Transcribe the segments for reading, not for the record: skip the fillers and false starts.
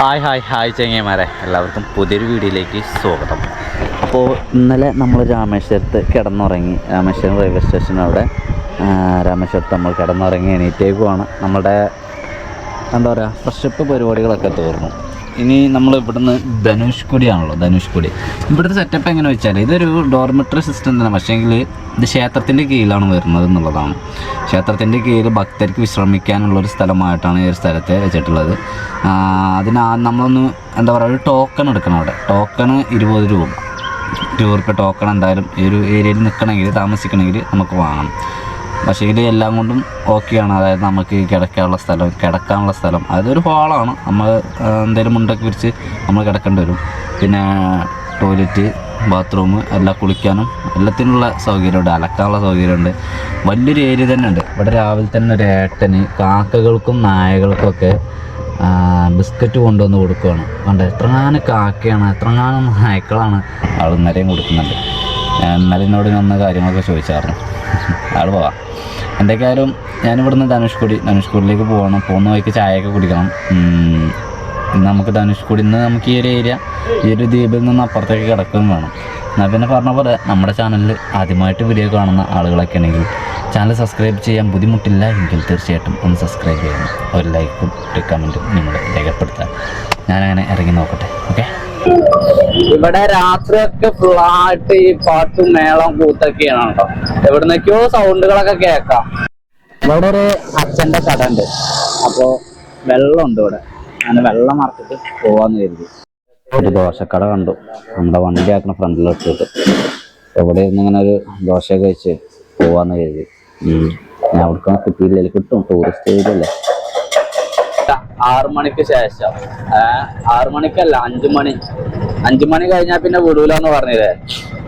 Hi ചങ്ങന്മാരെ, എല്ലാവർക്കും പുതിയൊരു വീഡിയോയിലേക്ക് സ്വാഗതം. അപ്പോൾ ഇന്നലെ നമ്മൾ രാമേശ്വരത്ത് കിടന്നുറങ്ങി. രാമേശ്വരം റെയിൽവേ സ്റ്റേഷൻ അവിടെ രാമേശ്വരത്ത് നമ്മൾ കിടന്നുറങ്ങി എണീറ്റേക്കുമാണ്. നമ്മുടെ എന്താ പറയുക, ഫ്രഷപ്പ് പരിപാടികളൊക്കെ തീർന്നു. ഇനി നമ്മൾ ഇവിടുന്ന് ധനുഷ്കുടിയാണല്ലോ. ധനുഷ്കുടി ഇവിടുത്തെ സെറ്റപ്പ് എങ്ങനെ വെച്ചാൽ ഇതൊരു ഡോർമെട്രി സിസ്റ്റം തന്നെ, പക്ഷേങ്കിൽ ഇത് ക്ഷേത്രത്തിൻ്റെ കീഴിലാണ് വരുന്നത് എന്നുള്ളതാണ്. ക്ഷേത്രത്തിൻ്റെ കീഴിൽ ഭക്തർക്ക് വിശ്രമിക്കാനുള്ളൊരു സ്ഥലമായിട്ടാണ് ഈ ഒരു സ്ഥലത്തെ വെച്ചിട്ടുള്ളത്. നമ്മളൊന്ന് എന്താ പറയുക, ഒരു ടോക്കൺ എടുക്കണം. അവിടെ ടോക്കണ് 20 രൂപ, 20 രൂപ ടോക്കൺ എന്തായാലും ഈ ഒരു ഏരിയയിൽ നിൽക്കണമെങ്കിൽ, താമസിക്കണമെങ്കിൽ നമുക്ക് വാങ്ങണം. പക്ഷേ ഇത് എല്ലാം കൊണ്ടും ഓക്കെയാണ്. അതായത് നമുക്ക് കിടക്കാനുള്ള സ്ഥലം അതൊരു ഹാളാണ്. നമ്മൾ എന്തെങ്കിലും മുണ്ടൊക്കെ വിരിച്ച് നമ്മൾ കിടക്കേണ്ടി വരും. പിന്നെ ടോയ്ലറ്റ്, ബാത്റൂം, എല്ലാം കുളിക്കാനും എല്ലാത്തിനുള്ള സൗകര്യമുണ്ട്, അലക്കാനുള്ള സൗകര്യമുണ്ട്. വലിയൊരു ഏരിയ തന്നെ ഉണ്ട്. ഇവിടെ രാവിലെ തന്നെ ഒരു ഏട്ടന് കാക്കകൾക്കും നായകൾക്കൊക്കെ ബിസ്ക്കറ്റ് കൊണ്ടുവന്ന് കൊടുക്കുകയാണ്. കണ്ടോ, എത്രങ്ങാനും കാക്കയാണ്, എത്രങ്ങാനും നായ്ക്കളാണ് ആൾ ഇന്നലെയും കൊടുക്കുന്നുണ്ട്. ഇന്നലെ എന്നോട് വന്ന കാര്യങ്ങളൊക്കെ ചോദിച്ചായിരുന്നു. ആൾ പോവാം. എന്തൊക്കെയായാലും ഞാനിവിടുന്ന് ധനുഷ്കുടിയിലേക്ക് പോകണം. പോകുന്ന വഴിക്ക് ചായയൊക്കെ കുടിക്കണം. ഇന്ന് നമുക്ക് ധനുഷ്കുടിയിൽ നമുക്ക് ഈ ഒരു ഏരിയ, ഈ ഒരു ദ്വീപിൽ നിന്ന് അപ്പുറത്തേക്ക് കിടക്കുകയും വേണം. എന്നാൽ പിന്നെ പറഞ്ഞ പോലെ നമ്മുടെ ചാനലിൽ ആദ്യമായിട്ട് വീഡിയോ കാണുന്ന ആളുകളൊക്കെ ആണെങ്കിൽ ചാനൽ സബ്സ്ക്രൈബ് ചെയ്യാൻ ബുദ്ധിമുട്ടില്ല എങ്കിൽ തീർച്ചയായിട്ടും ഒന്ന് സബ്സ്ക്രൈബ് ചെയ്യണം. ഒരു ലൈക്കും ഒരു കമൻറ്റും നിങ്ങൾ രേഖപ്പെടുത്താം. ഞാനങ്ങനെ ഇറങ്ങി നോക്കട്ടെ. ഓക്കെ. ഇവിടെ രാത്രിയൊക്കെ ഫുള്ളായിട്ട് ഈ പാട്ടും മേളം കൂത്തൊക്കെയാണ് കേട്ടോ. എവിടുന്നൊക്കെയോ സൗണ്ടുകളൊക്കെ കേൾക്കാം. ഇവിടെ ഒരു അച്ഛൻ്റെ കട ഉണ്ട്. അപ്പോൾ വെള്ളമുണ്ട് ഇവിടെ. അങ്ങനെ വെള്ളം മറച്ചിട്ട് പോവാന്ന് കരുതി. ഒരു ദോശക്കട കണ്ടു, നമ്മുടെ വണ്ടി ആക്കുന്ന ഫ്രണ്ടിൽ ഇട്ടിട്ട്. ഇവിടെ ഇരുന്ന് ഇങ്ങനെ ഒരു ദോശയൊക്കെ വെച്ച് പോവാന്ന് കരുതി. ഞാൻ അവിടേക്ക് കിട്ടിയില്ല, കിട്ടും, ടൂറിസ്റ്റ് ഏരിയ അല്ലേ. 6 മണിക്ക് ശേഷം, 6 മണിക്കല്ല, 5 മണി കഴിഞ്ഞാൽ പിന്നെ വിടൂലെന്ന് പറഞ്ഞില്ലേ.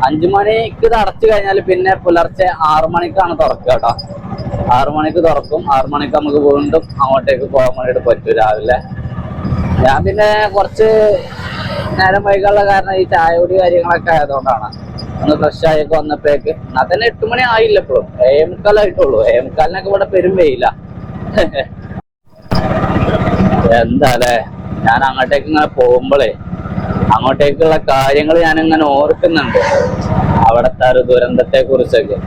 5 മണിക്ക് ഇത് അടച്ചു കഴിഞ്ഞാൽ പിന്നെ പുലർച്ചെ 6 മണിക്കാണ് തുറക്കുക കേട്ടോ. 6 മണിക്ക് തുറക്കും. 6 മണിക്ക് നമുക്ക് വീണ്ടും അങ്ങോട്ടേക്ക് പോകാൻ വേണ്ടിയിട്ട് പറ്റും രാവിലെ. ഞാൻ പിന്നെ കുറച്ച് നേരം വൈകാനുള്ള കാരണം ഈ ചായ കുടി കാര്യങ്ങളൊക്കെ ആയതുകൊണ്ടാണ്. ഒന്ന് ഫ്രഷ് ആയൊക്കെ വന്നപ്പോഴേക്ക് എന്നാൽ തന്നെ 8 മണി ആയില്ല. ഇപ്പോഴും 7:45 7:45 ഇവിടെ പെരും വെയില. എന്താ അല്ലേ, ഞാൻ അങ്ങോട്ടേക്ക് ഇങ്ങനെ പോകുമ്പോഴേ അങ്ങോട്ടേക്കുള്ള കാര്യങ്ങൾ ഞാനിങ്ങനെ ഓർക്കുന്നുണ്ട്. അവിടുത്തെ ഒരു ദുരന്തത്തെ കുറിച്ചൊക്കെ.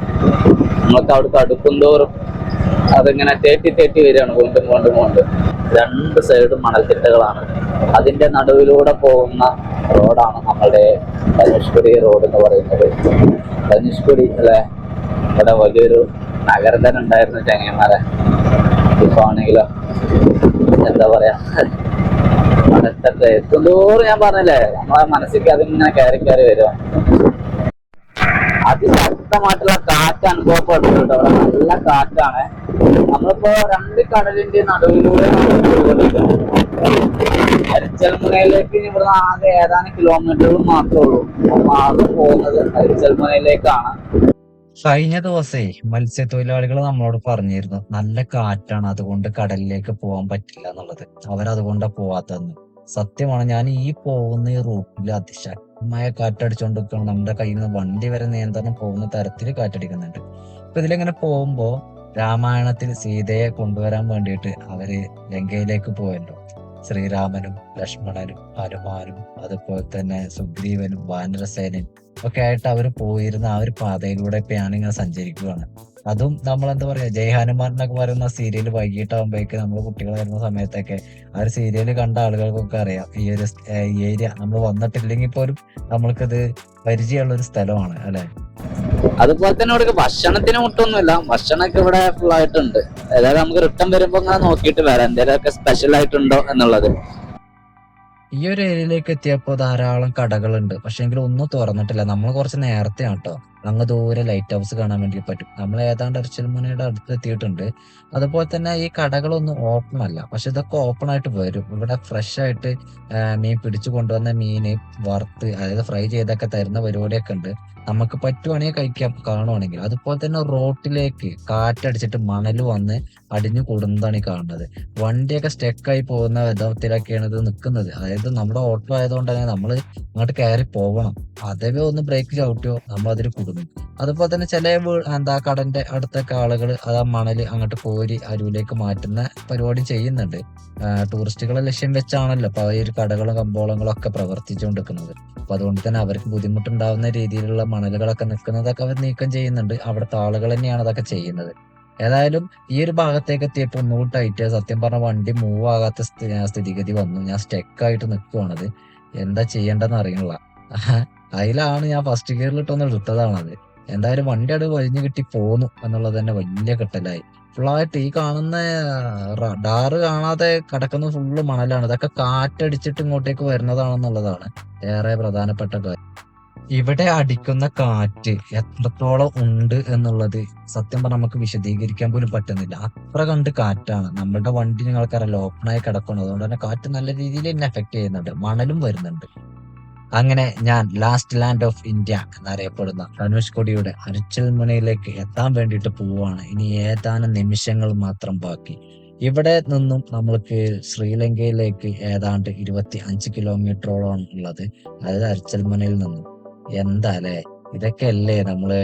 നമുക്ക് അവിടുത്തെ അടുക്കും തോറും അതിങ്ങനെ തേട്ടി വരികയാണ്. കൊണ്ട് 2 സൈഡും മണൽത്തിട്ടകളാണ്. അതിന്റെ നടുവിലൂടെ പോകുന്ന റോഡാണ് നമ്മളുടെ ധനുഷ്കുടി റോഡ് എന്ന് പറയുന്നത്. ധനുഷ്കുടി അല്ലെ, ഇവിടെ വലിയൊരു നഗരം തന്നെ ഉണ്ടായിരുന്നു ചങ്ങന്മാരെ. ഇപ്പൊ ആണെങ്കിലോ എന്താ പറയാ, മണൽത്തട്ട് എത്തുന്തോറും ഞാൻ പറഞ്ഞില്ലേ, നമ്മളെ മനസ്സിലേക്ക് അതിങ്ങനെ കയറി വരും. അതിശക്തമായിട്ടുള്ള കാറ്റ് അനുഭവപ്പെടുന്നു കേട്ടോ. അവിടെ നല്ല കാറ്റാണ്. നമ്മളിപ്പോ 2 കടലിന്റെ നടുവിലൂടെ അരിച്ചൽമുനയിലേക്ക് ഇവിടുന്ന് ആകെ ഏതാനും കിലോമീറ്ററുകൾ മാത്രമേ ഉള്ളൂ. അപ്പൊ ആകെ പോകുന്നത് അരിച്ചൽമുനയിലേക്കാണ്. കഴിഞ്ഞ ദിവസേ മത്സ്യത്തൊഴിലാളികൾ നമ്മളോട് പറഞ്ഞിരുന്നു നല്ല കാറ്റാണ്, അതുകൊണ്ട് കടലിലേക്ക് പോകാൻ പറ്റില്ല എന്നുള്ളത്. അവരതുകൊണ്ടാ പോവാത്തതെന്ന്. സത്യമാണ്. ഞാൻ ഈ പോകുന്ന ഈ റൂട്ടിൽ അതിശക്തമായ കാറ്റടിച്ചുകൊണ്ടിരിക്കണം. നമ്മുടെ കയ്യിൽ നിന്ന് വണ്ടി വരെ നിയന്ത്രണം പോകുന്ന തരത്തിൽ കാറ്റടിക്കുന്നുണ്ട്. അപ്പൊ ഇതിലിങ്ങനെ പോകുമ്പോ രാമായണത്തിൽ സീതയെ കൊണ്ടുവരാൻ വേണ്ടിയിട്ട് അവര് ലങ്കയിലേക്ക് പോയല്ലോ. ശ്രീരാമനും ലക്ഷ്മണനും ഹനുമാനും അതുപോലെ തന്നെ സുഗ്രീവനും വാനരസേനയും ഒക്കെ ആയിട്ട് അവർ പോയിരുന്ന ആ ഒരു പാതയിലൂടെ ഇപ്പൊ ഞാനിങ്ങനെ സഞ്ചരിക്കുകയാണ്. അതും നമ്മൾ എന്താ പറയാ, ജയ് ഹനുമാൻ എന്നൊക്കെ പറയുന്ന സീരിയൽ വൈകിട്ടാകുമ്പോഴേക്ക് നമ്മൾ കുട്ടികൾ വരുന്ന സമയത്തൊക്കെ ആ ഒരു സീരിയൽ കണ്ട ആളുകൾക്കൊക്കെ അറിയാം ഈ ഒരു ഏരിയ. നമ്മൾ വന്നിട്ടില്ലെങ്കിൽ പോലും നമ്മൾക്കിത് പരിചയമുള്ള ഒരു സ്ഥലമാണ് അല്ലെ. അതുപോലെ തന്നെ ഇവിടെ ഭക്ഷണത്തിന് മുട്ടൊന്നുമില്ല. ഭക്ഷണമൊക്കെ ഇവിടെ ഫുൾ ആയിട്ടുണ്ട്. അതായത് നമുക്ക് റിട്ടേൺ വരുമ്പോ അങ്ങനെ നോക്കിയിട്ട് വരാം എന്തെങ്കിലുമൊക്കെ സ്പെഷ്യൽ ആയിട്ടുണ്ടോ എന്നുള്ളത്. ഈ ഒരു ഏരിയയിലേക്ക് എത്തിയപ്പോ ധാരാളം കടകളുണ്ട്. പക്ഷെ എങ്കിലും ഒന്നും തുറന്നിട്ടില്ല. നമ്മൾ കുറച്ച് നേരത്തെ കേട്ടോ. അങ്ങ് ദൂരെ ലൈറ്റ് ഹൗസ് കാണാൻ വേണ്ടി പറ്റും. നമ്മൾ ഏതാണ്ട് അരിച്ചൽമുനയുടെ അടുത്ത് എത്തിയിട്ടുണ്ട്. അതുപോലെ തന്നെ ഈ കടകളൊന്നും ഓപ്പൺ അല്ല, പക്ഷെ ഇതൊക്കെ ഓപ്പൺ ആയിട്ട് വരും. ഇവിടെ ഫ്രഷ് ആയിട്ട് മീൻ പിടിച്ചു കൊണ്ടുവന്ന മീന് വറുത്ത്, അതായത് ഫ്രൈ ചെയ്തൊക്കെ തരുന്ന പരിപാടിയൊക്കെ ഉണ്ട്. നമുക്ക് പറ്റുവാണെങ്കിൽ കഴിക്കാം, കാണുവാണെങ്കിൽ. അതുപോലെ തന്നെ റോട്ടിലേക്ക് കാറ്റടിച്ചിട്ട് മണൽ വന്ന് അടിഞ്ഞു കൂടുന്നതാണ് ഈ കാണുന്നത്. വണ്ടിയൊക്കെ സ്റ്റെക്കായി പോകുന്ന വിധത്തിലൊക്കെയാണ് ഇത് നിൽക്കുന്നത്. അതായത് നമ്മുടെ ഓട്ടോ ആയതുകൊണ്ട് തന്നെ നമ്മൾ അങ്ങോട്ട് കയറി പോകണം. അതേ ഒന്ന് ബ്രേക്ക് ചവിട്ടിയോ നമ്മൾ അതിൽ കുടുങ്ങും. പോകുന്നു. അതുപോലെ തന്നെ ചില കടന്റെ അടുത്തൊക്കെ ആളുകൾ അത് ആ മണൽ അങ്ങോട്ട് കോരി അരുവിലേക്ക് മാറ്റുന്ന പരിപാടി ചെയ്യുന്നുണ്ട്. ടൂറിസ്റ്റുകളെ ലക്ഷ്യം വെച്ചാണല്ലോ അപ്പൊ ഈ ഒരു കടകളും കമ്പോളങ്ങളും ഒക്കെ പ്രവർത്തിച്ചുകൊണ്ടിരിക്കുന്നത്. അപ്പൊ അതുകൊണ്ട് തന്നെ അവർക്ക് ബുദ്ധിമുട്ടുണ്ടാവുന്ന രീതിയിലുള്ള മണലുകളൊക്കെ നിൽക്കുന്നതൊക്കെ അവർ നീക്കം ചെയ്യുന്നുണ്ട്. അവിടുത്തെ ആളുകൾ തന്നെയാണ് അതൊക്കെ ചെയ്യുന്നത്. ഏതായാലും ഈ ഒരു ഭാഗത്തേക്ക് എത്തിയപ്പോൾ ഒന്നുകൂടി ടൈറ്റ്, സത്യം പറഞ്ഞ വണ്ടി മൂവ് ആകാത്ത സ്ഥിതിഗതി വന്നു. ഞാൻ സ്റ്റെക്കായിട്ട് നിൽക്കുവാണത്. എന്താ ചെയ്യേണ്ടെന്ന് അറിയണില്ല. അതിലാണ് ഞാൻ ഫസ്റ്റ് ഗിയറിലിട്ടൊന്ന് എടുത്തതാണത്. എന്തായാലും വണ്ടി അവിടെ വലിഞ്ഞു കിട്ടി പോന്നു എന്നുള്ളത് തന്നെ വലിയ കിട്ടലായി. ഫുള്ളായിട്ട് ഈ കാണുന്ന ഡാറ് കാണാതെ കിടക്കുന്ന ഫുള്ള് മണലാണ്. ഇതൊക്കെ കാറ്റടിച്ചിട്ട് ഇങ്ങോട്ടേക്ക് വരുന്നതാണെന്നുള്ളതാണ് ഏറെ പ്രധാനപ്പെട്ട കാര്യം. ഇവിടെ അടിക്കുന്ന കാറ്റ് എത്രത്തോളം ഉണ്ട് എന്നുള്ളത് സത്യം പറഞ്ഞാൽ നമുക്ക് വിശദീകരിക്കാൻ പോലും പറ്റുന്നില്ല. അത്ര കണ്ട് കാറ്റാണ്. നമ്മളുടെ വണ്ടി നിങ്ങൾക്കറിയാലോ ഓപ്പണായി കിടക്കണം. അതുകൊണ്ട് തന്നെ കാറ്റ് നല്ല രീതിയിൽ എന്നെ എഫക്ട് ചെയ്യുന്നുണ്ട്. മണലും വരുന്നുണ്ട്. അങ്ങനെ ഞാൻ ലാസ്റ്റ് ലാൻഡ് ഓഫ് ഇന്ത്യ എന്നറിയപ്പെടുന്ന ധനുഷ്കോടിയുടെ അരിച്ചൽമുനയിലേക്ക് എത്താൻ വേണ്ടിയിട്ട് പോവുകയാണ്. ഇനി ഏതാനും നിമിഷങ്ങൾ മാത്രം ബാക്കി. ഇവിടെ നിന്നും നമ്മൾക്ക് ശ്രീലങ്കയിലേക്ക് ഏതാണ്ട് 25 കിലോമീറ്ററോളം ഉള്ളത്, അതായത് അരിച്ചൽമുനയിൽ നിന്നും. എന്താ അല്ലേ, ഇതൊക്കെ അല്ലേ നമ്മള്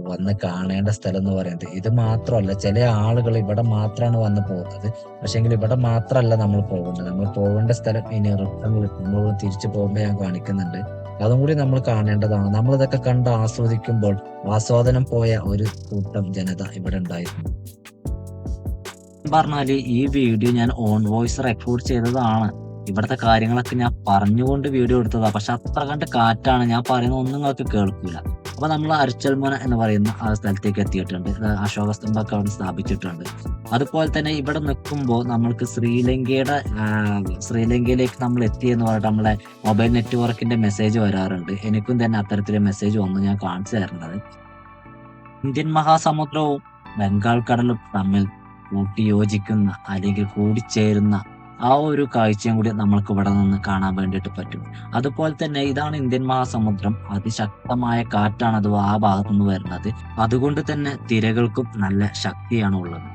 വന്ന് കാണേണ്ട സ്ഥലം എന്ന് പറയുന്നത്. ഇത് മാത്രമല്ല, ചില ആളുകൾ ഇവിടെ മാത്രമാണ് വന്ന് പോകുന്നത്. പക്ഷെങ്കിൽ ഇവിടെ മാത്രമല്ല നമ്മൾ പോകുന്നത്. നമ്മൾ പോകേണ്ട സ്ഥലം ഇനി നമ്മൾ തിരിച്ചു പോകുമ്പോൾ ഞാൻ കാണിക്കുന്നുണ്ട്. അതും കൂടി നമ്മൾ കാണേണ്ടതാണ്. നമ്മൾ ഇതൊക്കെ കണ്ട് ആസ്വദിക്കുമ്പോൾ ആസ്വാദനം പോയ ഒരു കൂട്ടം ജനത ഇവിടെ ഉണ്ടായിരുന്നു. പറഞ്ഞാല് ഈ വീഡിയോ ഞാൻ ഓൺ വോയിസ് റെക്കോർഡ് ചെയ്തതാണ്. ഇവിടുത്തെ കാര്യങ്ങളൊക്കെ ഞാൻ പറഞ്ഞുകൊണ്ട് വീഡിയോ എടുത്തതാ. പക്ഷെ അത്ര കണ്ട് കാറ്റാണ്, ഞാൻ പറയുന്ന ഒന്നും നിങ്ങൾക്ക് കേൾക്കൂല. അപ്പൊ നമ്മൾ അരിച്ചൽമുന എന്ന് പറയുന്ന ആ സ്ഥലത്തേക്ക് എത്തിയിട്ടുണ്ട്. അശോക സ്തംഭമൊക്കെ അവിടെ സ്ഥാപിച്ചിട്ടുണ്ട്. അതുപോലെ തന്നെ ഇവിടെ നിൽക്കുമ്പോൾ നമ്മൾക്ക് ശ്രീലങ്കയിലേക്ക് നമ്മൾ എത്തിയെന്ന് പറഞ്ഞിട്ട് നമ്മളെ മൊബൈൽ നെറ്റ്വർക്കിന്റെ മെസ്സേജ് വരാറുണ്ട്. എനിക്കും തന്നെ അത്തരത്തിലെ മെസ്സേജ് വന്ന് ഞാൻ കാണിച്ചു തരുന്നത്. ഇന്ത്യൻ മഹാസമുദ്രവും ബംഗാൾ കടലും തമ്മിൽ കൂട്ടിയോജിക്കുന്ന അല്ലെങ്കിൽ കൂടിച്ചേരുന്ന ആ ഒരു കാഴ്ചയും കൂടി നമ്മൾക്ക് ഇവിടെ നിന്ന് കാണാൻ വേണ്ടിയിട്ട് പറ്റും. അതുപോലെ തന്നെ ഇതാണ് ഇന്ത്യൻ മഹാസമുദ്രം. അതിശക്തമായ കാറ്റാണ് അത് ആ ഭാഗത്തു നിന്ന് വരുന്നത്. അതുകൊണ്ട് തന്നെ തിരകൾക്കും നല്ല ശക്തിയാണ് ഉള്ളത്.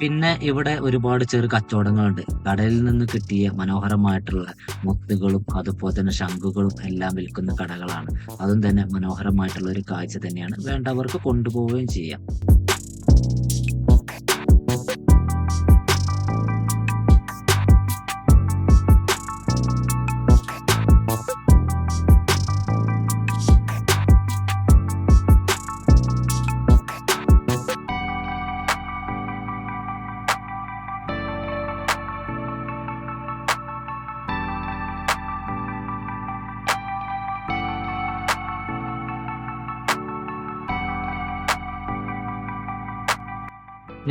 പിന്നെ ഇവിടെ ഒരുപാട് ചെറു കച്ചവടങ്ങളുണ്ട്. കടലിൽ നിന്ന് കിട്ടിയ മനോഹരമായിട്ടുള്ള മുത്തുകളും അതുപോലെ തന്നെ ശംഖുകളും എല്ലാം വിൽക്കുന്ന കടകളാണ്. അതും തന്നെ മനോഹരമായിട്ടുള്ള ഒരു കാഴ്ച തന്നെയാണ്. വേണ്ടവർക്ക് കൊണ്ടുപോവുകയും ചെയ്യാം.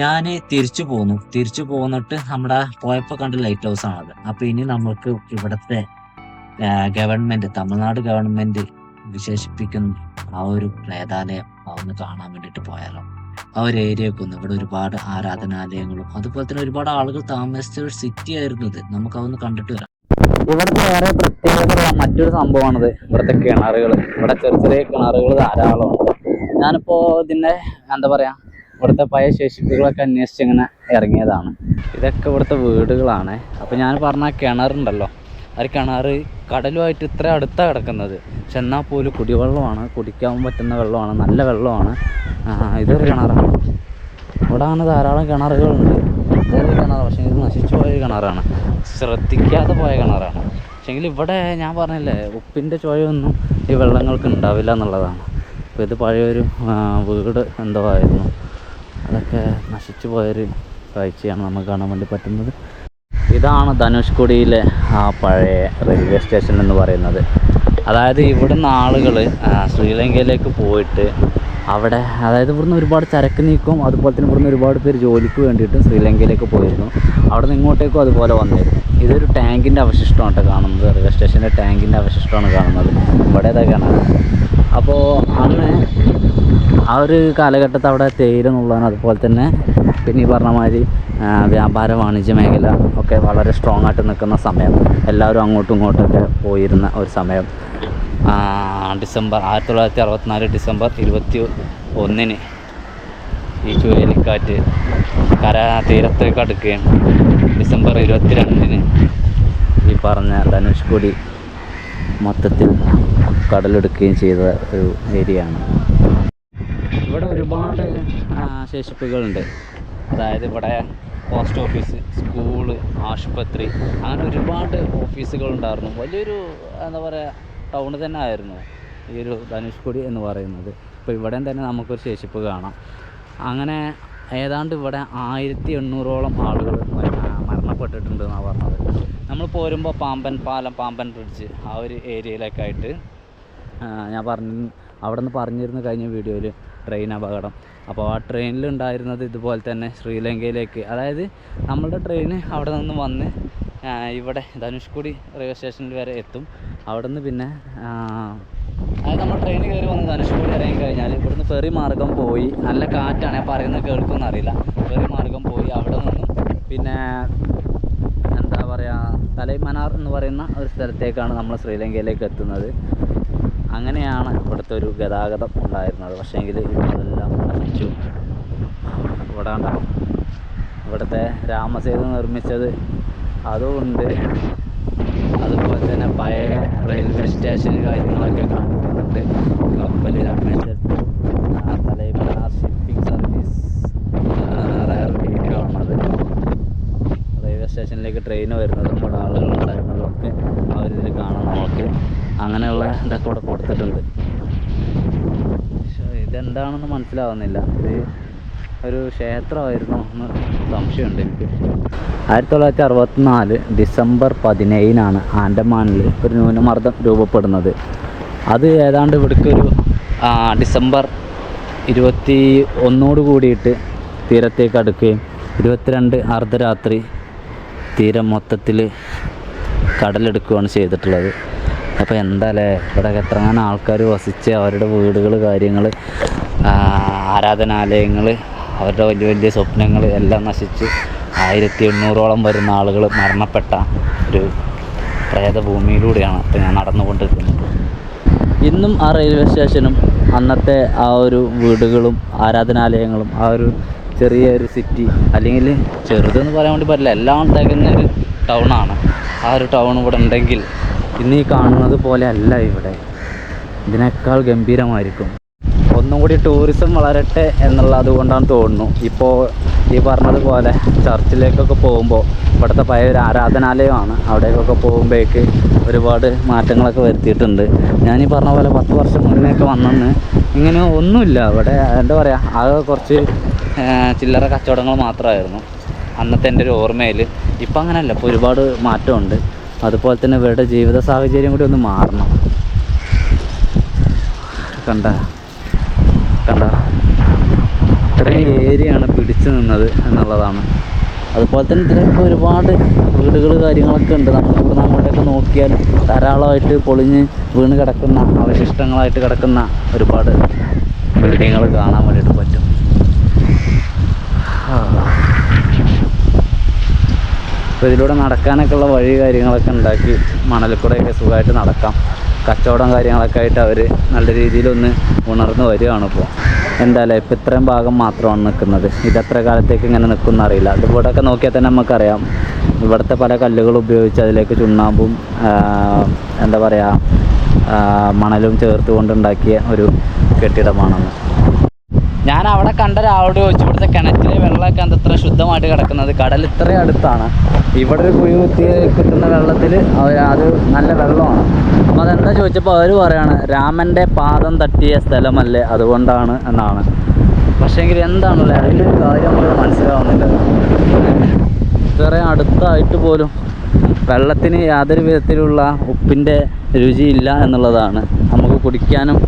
ഞാൻ തിരിച്ചു പോന്നിട്ട് നമ്മുടെ പോയപ്പോ കണ്ട ലൈറ്റ് ഹൗസ് ആണത്. അപ്പൊ ഇനി നമുക്ക് ഇവിടുത്തെ ഗവൺമെന്റ്, തമിഴ്നാട് ഗവൺമെന്റ് വിശേഷിപ്പിക്കുന്ന ആ ഒരു പ്രേതാലയം ഒന്ന് കാണാൻ വേണ്ടിട്ട് പോയാലോ. ആ ഒരു ഏരിയയൊക്കെ ഒന്ന്, ഇവിടെ ഒരുപാട് ആരാധനാലയങ്ങളും അതുപോലെ തന്നെ ഒരുപാട് ആളുകൾ താമസിച്ച ഒരു സിറ്റി ആയിരുന്നു ഇത്. നമുക്ക് അതൊന്ന് കണ്ടിട്ട് വരാം. ഇവിടുത്തെ വേറെ പ്രത്യേകത മറ്റൊരു സംഭവമാണിത്. ഇവിടുത്തെ കിണറുകൾ, ഇവിടെ ചെറിയ ചെറിയ കിണറുകൾ ധാരാളമുണ്ട്. ഞാനിപ്പോ ഇതിന്റെ എന്താ പറയാ, ഇവിടുത്തെ പഴയ ശേഷിപ്പുകളൊക്കെ അന്വേഷിച്ച് ഇങ്ങനെ ഇറങ്ങിയതാണ്. ഇതൊക്കെ ഇവിടുത്തെ വീടുകളാണ്. അപ്പോൾ ഞാൻ പറഞ്ഞ കിണറുണ്ടല്ലോ, ആ കിണർ കടലുമായിട്ട് ഇത്ര അടുത്താണ് കിടക്കുന്നത്. പക്ഷെ എന്നാൽ പോലും കുടിവെള്ളമാണ്, കുടിക്കാൻ പറ്റുന്ന വെള്ളമാണ്, നല്ല വെള്ളമാണ്. ഇതൊരു കിണറാണ്. ഇവിടെ അങ്ങനെ ധാരാളം കിണറുകളുണ്ട്. ചെറിയ കിണർ, പക്ഷേ ഇത് നശിച്ചു പോയ കിണറാണ്, ശ്രദ്ധിക്കാതെ പോയ കിണറാണ്. പക്ഷെങ്കിൽ ഇവിടെ ഞാൻ പറഞ്ഞില്ലേ, ഉപ്പിൻ്റെ ചുവയൊന്നും ഈ വെള്ളങ്ങൾക്ക് ഉണ്ടാവില്ല എന്നുള്ളതാണ്. അപ്പോൾ ഇത് പഴയൊരു വീട് എന്തോ ആയിരുന്നു. അതൊക്കെ നശിച്ചു പോയൊരു കാഴ്ചയാണ് നമുക്ക് കാണാൻ വേണ്ടി പറ്റുന്നത്. ഇതാണ് ധനുഷ്കോടിയിലെ ആ പഴയ റെയിൽവേ സ്റ്റേഷൻ എന്ന് പറയുന്നത്. അതായത് ഇവിടുന്ന് ആളുകൾ ശ്രീലങ്കയിലേക്ക് പോയിട്ട് അവിടെ, അതായത് ഇവിടുന്ന് ഒരുപാട് ചരക്ക് നീക്കും, അതുപോലെ തന്നെ ഇവിടുന്ന് ഒരുപാട് പേര് ജോലിക്ക് വേണ്ടിയിട്ട് ശ്രീലങ്കയിലേക്ക് പോയിരുന്നു. അവിടെ നിന്ന് ഇങ്ങോട്ടേക്കും അതുപോലെ വന്നിരുന്നു. ഇതൊരു ടാങ്കിൻ്റെ അവശിഷ്ടമാണ് കാണുന്നത്. റെയിൽവേ സ്റ്റേഷൻ്റെ ടാങ്കിൻ്റെ അവശിഷ്ടമാണ് കാണുന്നത്. ഇവിടെ ഇതൊക്കെയാണ്. അപ്പോൾ അന്ന് ആ ഒരു കാലഘട്ടത്തിൽ അവിടെ തേയില എന്നുള്ളതാണ്. അതുപോലെ തന്നെ പിന്നെ ഈ പറഞ്ഞ മാതിരി വ്യാപാര വാണിജ്യ മേഖല ഒക്കെ വളരെ സ്ട്രോങ് ആയിട്ട് നിൽക്കുന്ന സമയം. എല്ലാവരും അങ്ങോട്ടും ഇങ്ങോട്ടൊക്കെ പോയിരുന്ന ഒരു സമയം. ഡിസംബർ 1964 ഡിസംബർ 21 ഈ ചുഴലിക്കാറ്റ് തീരത്തേക്ക് അടുക്കുകയും ഡിസംബർ 22 ഈ പറഞ്ഞ ധനുഷ്കോടി മൊത്തത്തിൽ കടലെടുക്കുകയും ചെയ്ത ഒരു ഏരിയയാണ്. ഒരുപാട് ശേഷിപ്പുകളുണ്ട്. അതായത് ഇവിടെ പോസ്റ്റ് ഓഫീസ്, സ്കൂള്, ആശുപത്രി, അങ്ങനെ ഒരുപാട് ഓഫീസുകളുണ്ടായിരുന്നു. വലിയൊരു എന്താ പറയുക ടൗണ് തന്നെ ആയിരുന്നു ഈ ഒരു ധനുഷ്കോടി എന്ന് പറയുന്നത്. ഇപ്പോൾ ഇവിടെ തന്നെ നമുക്കൊരു ശേഷിപ്പ് കാണാം. അങ്ങനെ ഏതാണ്ട് ഇവിടെ 1800ഓളം ആളുകൾ മരണപ്പെട്ടിട്ടുണ്ട് എന്നാണ് പറഞ്ഞത്. നമ്മൾ പോരുമ്പോൾ പാമ്പൻ പാലം, പാമ്പൻ ബ്രിഡ്ജ് ആ ഒരു ഏരിയയിലൊക്കെ ആയിട്ട് ഞാൻ അവിടെ നിന്ന് പറഞ്ഞിരുന്നു കഴിഞ്ഞ വീഡിയോയിൽ ട്രെയിൻ അപകടം. അപ്പോൾ ആ ട്രെയിനിലുണ്ടായിരുന്നത് ഇതുപോലെ തന്നെ ശ്രീലങ്കയിലേക്ക്, അതായത് നമ്മളുടെ ട്രെയിൻ അവിടെ നിന്ന് വന്ന് ഇവിടെ ധനുഷ്കോടി റെയിൽവേ സ്റ്റേഷനിൽ വരെ എത്തും. അവിടെ നിന്ന് പിന്നെ അതായത് നമ്മൾ ട്രെയിൻ കയറി വന്ന് ധനുഷ്കോടി ഇറങ്ങി കഴിഞ്ഞാൽ ഇവിടുന്ന് ഫെറി മാർഗം പോയി, നല്ല കാറ്റാണ്, ഞാൻ പറയുന്നത് കേൾക്കുമെന്ന് അറിയില്ല, ഫെറി മാർഗം പോയി അവിടെ നിന്നും പിന്നെ എന്താ പറയുക തലൈമനാർ എന്ന് പറയുന്ന ഒരു സ്ഥലത്തേക്കാണ് നമ്മൾ ശ്രീലങ്കയിലേക്ക് എത്തുന്നത്. അങ്ങനെയാണ് ഇവിടുത്തെ ഒരു ഗതാഗതം ഉണ്ടായിരുന്നത്. പക്ഷേങ്കിൽ ഇതെല്ലാം നശിച്ചു. ഇവിടെ ഉണ്ടാവും ഇവിടുത്തെ രാമസേതു നിർമ്മിച്ചത് അതുകൊണ്ട്, അതുപോലെ തന്നെ പഴയ റെയിൽവേ സ്റ്റേഷൻ കാര്യങ്ങളൊക്കെ കാണിക്കുന്നുണ്ട്. കപ്പൽ രാമേശ്വരത്ത് തലൈമനാർ ഷിപ്പിംഗ് സർവീസ് കാണുന്നത്, റെയിൽവേ സ്റ്റേഷനിലേക്ക് ട്രെയിൻ വരുന്നതും ഇവിടെ ആളുകളുണ്ടായിരുന്നതും ഒക്കെ അവരിതിൽ കാണാൻ നമുക്ക് അങ്ങനെയുള്ള ഇതൊക്കെ ഇവിടെ കൊടുത്തിട്ടുണ്ട്. ഇതെന്താണെന്ന് മനസ്സിലാവുന്നില്ല. ഇത് ഒരു ക്ഷേത്രമായിരുന്നു എന്ന് സംശയമുണ്ട് എനിക്ക്. 1964 ഡിസംബർ 17 ആൻഡമാനിൽ ഒരു ന്യൂനമർദ്ദം രൂപപ്പെടുന്നത്. അത് ഏതാണ്ട് ഇവിടേക്കൊരു ഡിസംബർ 21 കൂടിയിട്ട് തീരത്തേക്ക് അടുക്കുകയും 22 അർദ്ധരാത്രി തീരം മൊത്തത്തിൽ കടലെടുക്കുകയാണ് ചെയ്തിട്ടുള്ളത്. അപ്പോൾ എന്താല്ലേ ഇവിടെ എത്രങ്ങനെ ആൾക്കാർ വസിച്ച് അവരുടെ വീടുകൾ, കാര്യങ്ങൾ, ആരാധനാലയങ്ങൾ, അവരുടെ വലിയ വലിയ സ്വപ്നങ്ങൾ എല്ലാം നശിച്ച് 1800ഓളം വരുന്ന ആളുകൾ മരണപ്പെട്ട ഒരു പ്രേതഭൂമിയിലൂടെയാണ് ഇപ്പോൾ ഞാൻ നടന്നുകൊണ്ടിരിക്കുന്നത്. ഇന്നും ആ റെയിൽവേ സ്റ്റേഷനും അന്നത്തെ ആ ഒരു വീടുകളും ആരാധനാലയങ്ങളും ആ ഒരു ചെറിയൊരു സിറ്റി, അല്ലെങ്കിൽ ചെറുതെന്ന് പറയാൻ വേണ്ടി പറ്റില്ല, എല്ലാം തികഞ്ഞ ഒരു ടൗണാണ്. ആ ഒരു ടൗൺ ഇവിടെ ഉണ്ടെങ്കിൽ ഇന്ന് ഈ കാണുന്നത് പോലെ അല്ല ഇവിടെ, ഇതിനേക്കാൾ ഗംഭീരമായിരിക്കും. ഒന്നും കൂടി ടൂറിസം വളരട്ടെ എന്നുള്ളത് കൊണ്ടാണ് തോന്നുന്നു. ഇപ്പോൾ ഈ പറഞ്ഞതുപോലെ ചർച്ചിലേക്കൊക്കെ പോകുമ്പോൾ ഇവിടുത്തെ പഴയ ഒരു ആരാധനാലയമാണ്, അവിടേക്കൊക്കെ പോകുമ്പോഴേക്ക് ഒരുപാട് മാറ്റങ്ങളൊക്കെ വരുത്തിയിട്ടുണ്ട്. ഞാനീ പറഞ്ഞ പോലെ 10 വർഷം മുന്നേയൊക്കെ വന്നെന്ന് ഇങ്ങനെ ഒന്നുമില്ല ഇവിടെ. എന്താ പറയുക, ആകെ കുറച്ച് ചില്ലറ കച്ചവടങ്ങൾ മാത്രമായിരുന്നു അന്നത്തെ എൻ്റെ ഒരു ഓർമ്മയിൽ. ഇപ്പം അങ്ങനെയല്ല, ഇപ്പോൾ ഒരുപാട് മാറ്റമുണ്ട്. അതുപോലെ തന്നെ ഇവരുടെ ജീവിത സാഹചര്യം കൂടി ഒന്ന് മാറണം. കണ്ട ഇത്രയും ഏരിയയാണ് പിടിച്ചു നിന്നത് എന്നുള്ളതാണ്. അതുപോലെ തന്നെ ഇതിലൊക്കെ ഒരുപാട് വീടുകൾ കാര്യങ്ങളൊക്കെ ഉണ്ട്. നമ്മളിവിടെ അങ്ങോട്ടൊക്കെ നോക്കിയാൽ ധാരാളമായിട്ട് പൊളിഞ്ഞ് വീണ് കിടക്കുന്ന, അവശിഷ്ടങ്ങളായിട്ട് കിടക്കുന്ന ഒരുപാട് ബിൽഡിങ്ങുകൾ കാണാൻ വേണ്ടിയിട്ട് പറ്റും. അപ്പോൾ ഇതിലൂടെ നടക്കാനൊക്കെ ഉള്ള വഴി കാര്യങ്ങളൊക്കെ ഉണ്ടാക്കി മണലിൽക്കൂടെയൊക്കെ സുഖമായിട്ട് നടക്കാം. കച്ചവടം കാര്യങ്ങളൊക്കെ ആയിട്ട് അവർ നല്ല രീതിയിലൊന്ന് ഉണർന്ന് വരികയാണ്. ഇപ്പോൾ എന്തായാലും ഇപ്പോൾ ഇത്രയും ഭാഗം മാത്രമാണ് നിൽക്കുന്നത്. ഇതെത്ര കാലത്തേക്ക് ഇങ്ങനെ നിൽക്കുമെന്ന് അറിയില്ല. ഇവിടെയൊക്കെ നോക്കിയാൽ തന്നെ നമുക്കറിയാം, ഇവിടുത്തെ പല കല്ലുകൾ ഉപയോഗിച്ച് അതിലേക്ക് ചുണ്ണാമ്പും എന്താ പറയുക മണലും ചേർത്ത് കൊണ്ടുണ്ടാക്കിയ ഒരു കെട്ടിടമാണെന്ന്. ഞാൻ അവിടെ കണ്ട ഒരാളോട് ചോദിച്ചു, ഇവിടുത്തെ കിണറ്റിലെ വെള്ളമൊക്കെ എന്തത്ര ശുദ്ധമായിട്ട് കിടക്കുന്നത്, കടൽ ഇത്രയും അടുത്താണ്, ഇവിടെ ഒരു കുഴി കുത്തി കിട്ടുന്ന വെള്ളത്തിൽ അത് നല്ല വെള്ളമാണ്. അപ്പോൾ അതെന്താ ചോദിച്ചപ്പോൾ അവർ പറയാണ്, രാമൻ്റെ പാദം തട്ടിയ സ്ഥലമല്ലേ അതുകൊണ്ടാണ് എന്നാണ്. പക്ഷേങ്കിൽ എന്താണല്ലേ അതിൻ്റെ ഒരു കാര്യം നമുക്ക് മനസ്സിലാവുന്നില്ല. ഇത്രയും അടുത്തായിട്ട് പോലും വെള്ളത്തിന് യാതൊരു വിധത്തിലുള്ള ഉപ്പിൻ്റെ രുചിയില്ല എന്നുള്ളതാണ്. നമുക്ക് കുടിക്കാനും